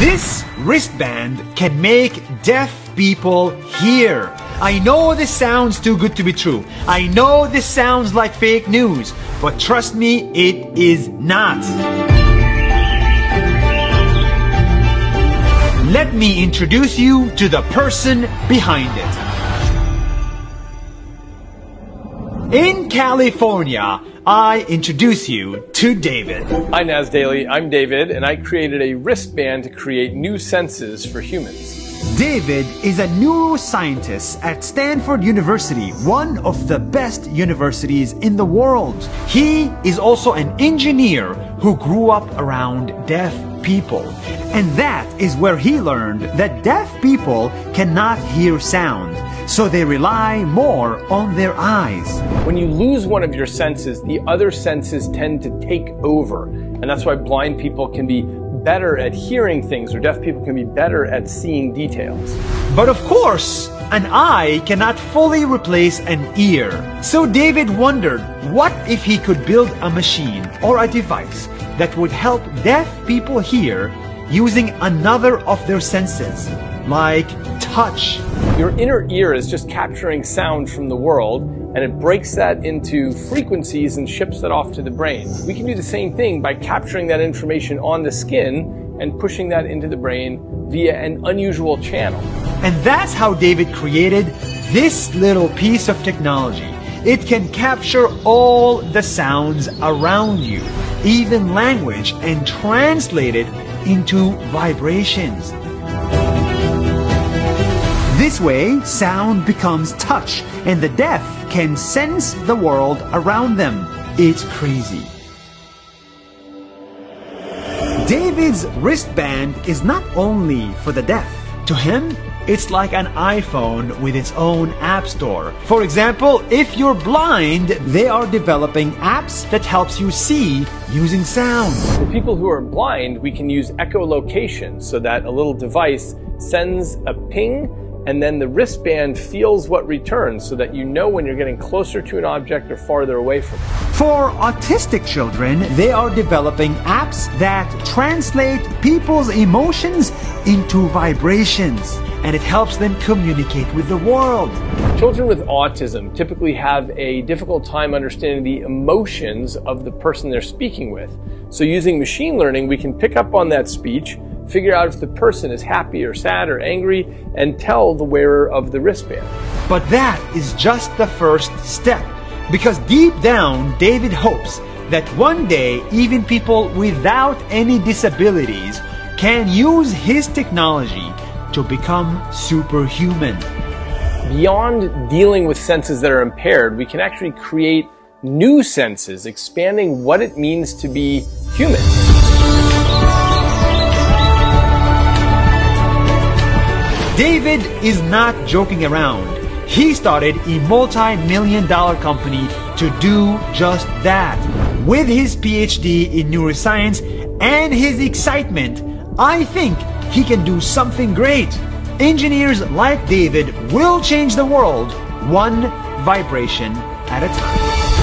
This wristband can make deaf people hear. I know this sounds too good to be true. I know this sounds like fake news, but trust me, it is not. Let me introduce you to the person behind it. In California, I introduce you to David. Hi Nas Daily, I'm David, and I created a wristband to create new senses for humans. David is a neuroscientist at Stanford University, one of the best universities in the world. He is also an engineer who grew up around deaf people. And that is where he learned that deaf people cannot hear sound, so they rely more on their eyes. When you lose one of your senses, the other senses tend to take over. And that's why blind people can be better at hearing things, or deaf people can be better at seeing details. But of course, an eye cannot fully replace an ear. So David wondered, what if he could build a machine or a device that would help deaf people hear using another of their senses, like touch? Your inner ear is just capturing sound from the world, and it breaks that into frequencies and ships that off to the brain. We can do the same thing by capturing that information on the skin and pushing that into the brain via an unusual channel. And that's how David created this little piece of technology. It can capture all the sounds around you, even language, and translate it into vibrations. This way, sound becomes touch, and the deaf can sense the world around them. It's crazy. David's wristband is not only for the deaf. To him, it's like an iPhone with its own app store. For example, if you're blind, they are developing apps that helps you see using sound. For people who are blind, we can use echolocation so that a little device sends a ping, and then the wristband feels what returns so that you know when you're getting closer to an object or farther away from it. For autistic children, they are developing apps that translate people's emotions into vibrations, and it helps them communicate with the world. Children with autism typically have a difficult time understanding the emotions of the person they're speaking with. So using machine learning, we can pick up on that speech, figure out if the person is happy or sad or angry, and tell the wearer of the wristband. But that is just the first step, because deep down, David hopes that one day, even people without any disabilities can use his technology to become superhuman. Beyond dealing with senses that are impaired, we can actually create new senses, expanding what it means to be human. David is not joking around. He started a multi-million-dollar company to do just that. With his PhD in neuroscience and his excitement, I think he can do something great. Engineers like David will change the world one vibration at a time.